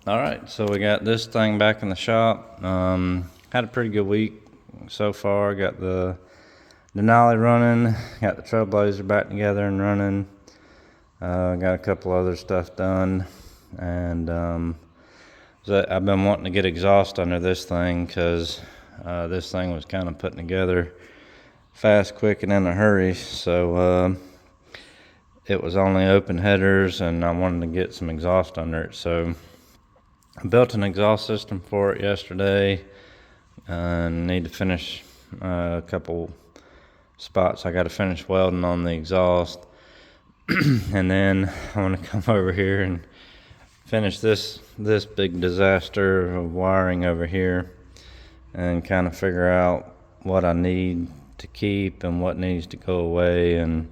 All right, so we got this thing back in the shop. Had a pretty good week so far. Got the Denali running, got the Trailblazer back together and running. Got a couple other stuff done, and so I've been wanting to get exhaust under this thing because this thing was kind of putting together fast, quick, and in a hurry. So it was only open headers, and I wanted to get some exhaust under it. So I built an exhaust system for it yesterday. Need to finish a couple spots. I got to finish welding on the exhaust. And then I want to come over here and finish this big disaster of wiring over here and kind of figure out what I need to keep and what needs to go away, and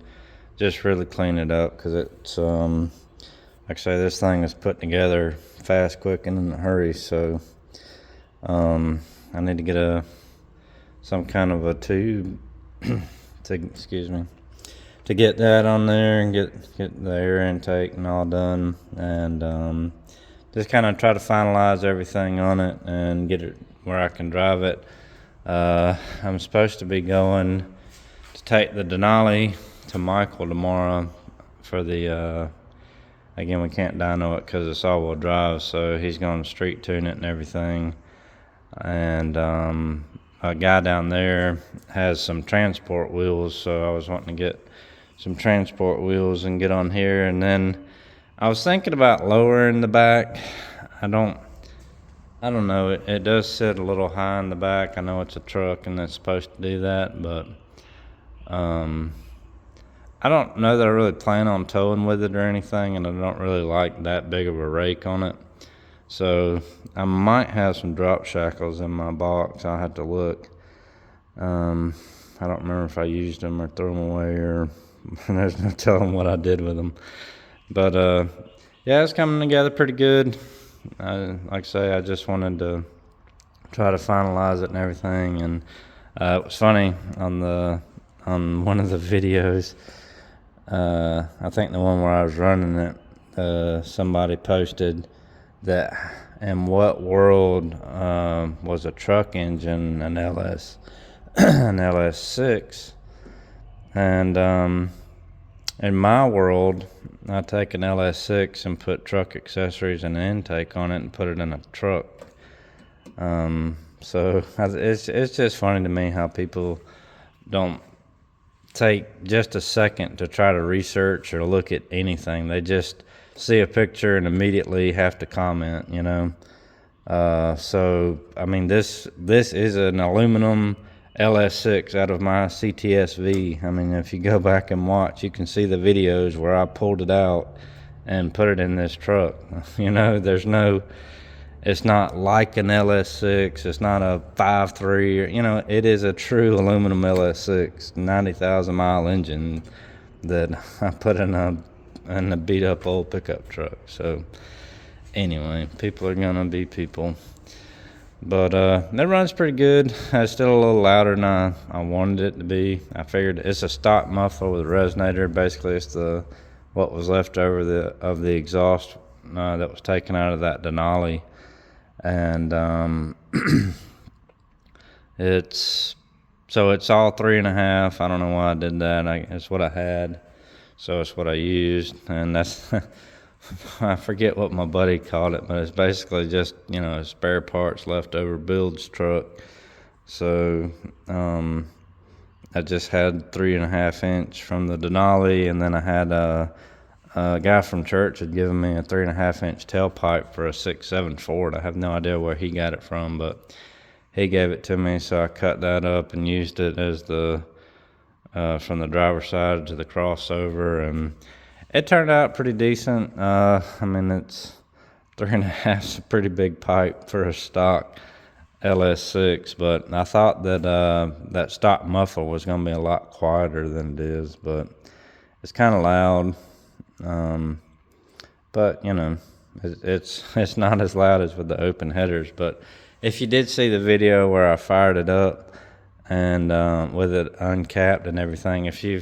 just really clean it up, because it's like I say, this thing is put together fast, quick, and in a hurry. So I need to get some kind of a tube to get that on there and get the air intake and all done, and just kind of try to finalize everything on it and get it where I can drive it. I'm supposed to be going to take the Denali to Michael tomorrow for the again, we can't dyno it because it's all-wheel drive, so he's going to street tune it and everything. And a guy down there has some transport wheels, so I was wanting to get some transport wheels and get on here. And then I was thinking about lowering the back. I don't know. It does sit a little high in the back. I know it's a truck and it's supposed to do that, but I don't know that I really plan on towing with it or anything, and I don't really like that big of a rake on it. So I might have some drop shackles in my box. I'll have to look. I don't remember if I used them or threw them away, or there's no telling what I did with them. But yeah, it's coming together pretty good. Like I say, I just wanted to try to finalize it and everything. And it was funny on one of the videos. I think the one where I was running it, somebody posted that, in what world was a truck engine an LS6? And in my world, I take an LS6 and put truck accessories and an intake on it and put it in a truck. So it's just funny to me how people don't take just a second to try to research or look at anything. They just see a picture and immediately have to comment, you know. So I mean, this is an aluminum LS6 out of my CTSV. I mean, if you go back and watch, you can see the videos where I pulled it out and put it in this truck. You know, it's not like an LS6. It's not a 5.3. You know, it is a true aluminum LS6, 90,000 mile engine that I put in a beat up old pickup truck. So anyway, people are gonna be people. But that runs pretty good. It's still a little louder than I wanted it to be. I figured it's a stock muffler with a resonator. Basically, it's what was left over of the exhaust that was taken out of that Denali. And it's all 3.5. I don't know why I did that. It's what I had, so it's what I used. And that's I forget what my buddy called it, but it's basically just, you know, spare parts left over build's truck. So I just had 3.5 inch from the Denali, and then I had a guy from church had given me a 3.5 inch tailpipe for a 6.7 Ford. I have no idea where he got it from, but he gave it to me, so I cut that up and used it as from the driver's side to the crossover, and it turned out pretty decent. I mean, it's 3.5 is a pretty big pipe for a stock LS6, but I thought that that stock muffler was going to be a lot quieter than it is, but it's kind of loud. But you know, it's not as loud as with the open headers. But if you did see the video where I fired it up and with it uncapped and everything, if you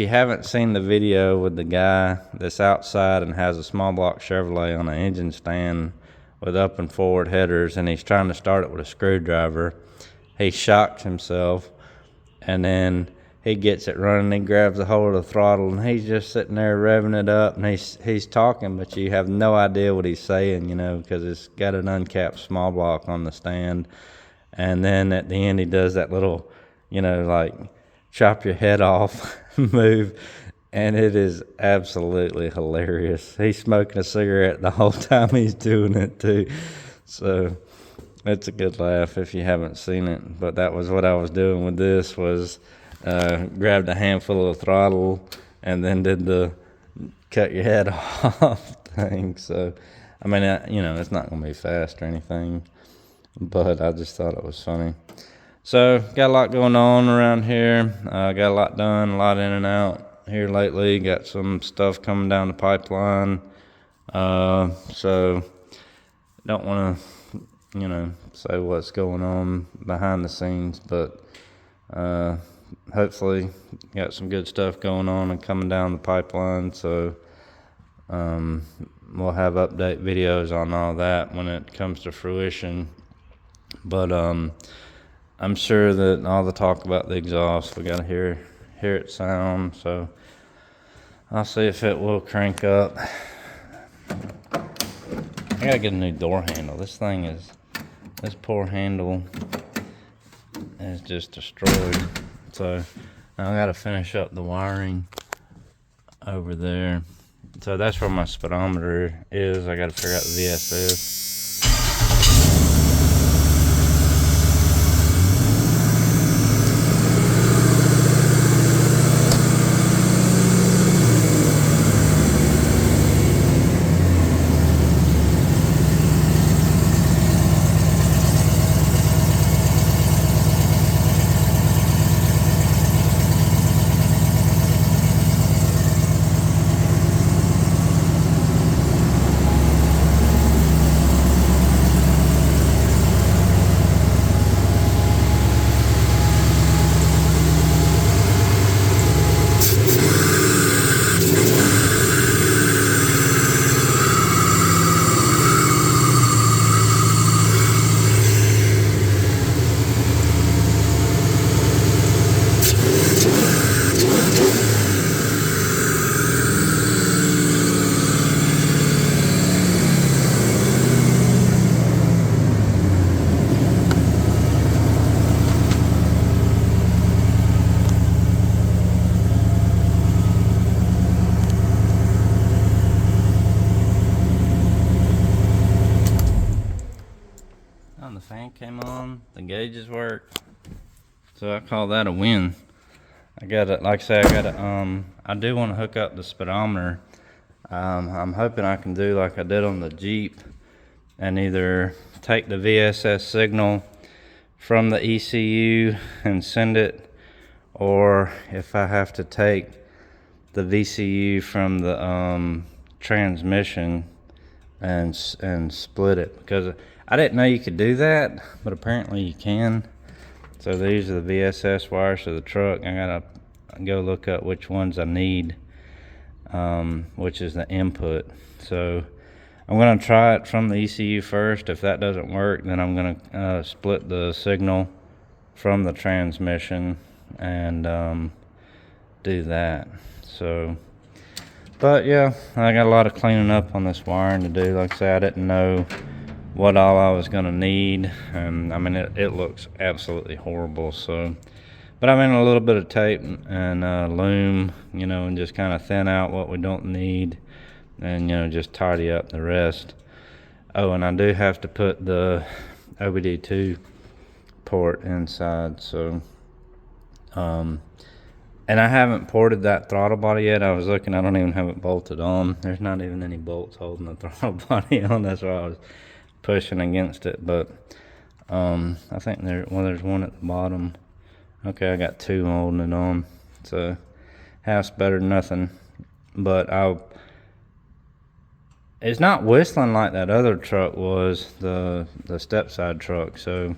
haven't seen the video with the guy that's outside and has a small block Chevrolet on an engine stand with up and forward headers, and he's trying to start it with a screwdriver. He shocks himself, and then he gets it running. He grabs a hold of the throttle, and he's just sitting there revving it up, and he's talking, but you have no idea what he's saying, because it's got an uncapped small block on the stand. And then at the end, he does that little, like chop your head off move, and it is absolutely hilarious. He's smoking a cigarette the whole time he's doing it too, so it's a good laugh if you haven't seen it. But that was what I was doing with this, was grabbed a handful of throttle and then did the cut your head off thing. So I mean, it's not gonna be fast or anything, but I just thought it was funny. So got a lot going on around here. Got a lot done, a lot in and out here lately. Got some stuff coming down the pipeline. So don't want to, say what's going on behind the scenes, but hopefully got some good stuff going on and coming down the pipeline. So we'll have update videos on all that when it comes to fruition. But I'm sure that all the talk about the exhaust, we got to hear it sound. So I'll see if it will crank up. I gotta get a new door handle. This poor handle is just destroyed. So now I gotta finish up the wiring over there. So that's where my speedometer is. I gotta figure out the VSS. The fan came on, the gauges work, so I call that a win. I got it, like I say, I do want to hook up the speedometer. I'm hoping I can do like I did on the Jeep and either take the VSS signal from the ECU and send it, or if I have to take the VCU from the transmission and split it, because I didn't know you could do that, but apparently you can. So these are the VSS wires to the truck. I gotta go look up which ones I need, which is the input. So I'm gonna try it from the ECU first. If that doesn't work, then I'm gonna split the signal from the transmission and do that. So, but yeah, I got a lot of cleaning up on this wiring to do. Like I said, I didn't know what all I was gonna need, and I mean it looks absolutely horrible. So, but I mean a little bit of tape and loom, and just kind of thin out what we don't need, and just tidy up the rest. Oh, and I do have to put the OBD2 port inside. So and I haven't ported that throttle body yet. I was looking, I don't even have it bolted on. There's not even any bolts holding the throttle body on. That's why I was pushing against it. But I think there's one at the bottom. Okay, I got two holding it on. So half's better than nothing. But it's not whistling like that other truck was, the step side truck. So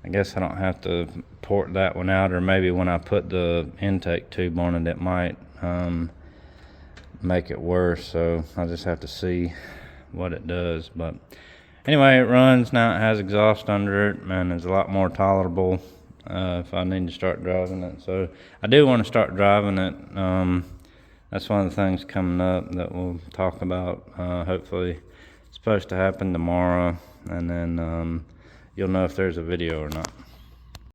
I guess I don't have to port that one out, or maybe when I put the intake tube on it, it might make it worse. So I just have to see what it does. But anyway, it runs now. It has exhaust under it, and it's a lot more tolerable if I need to start driving it. So I do want to start driving it. That's one of the things coming up that we'll talk about. Hopefully, it's supposed to happen tomorrow, and then you'll know if there's a video or not.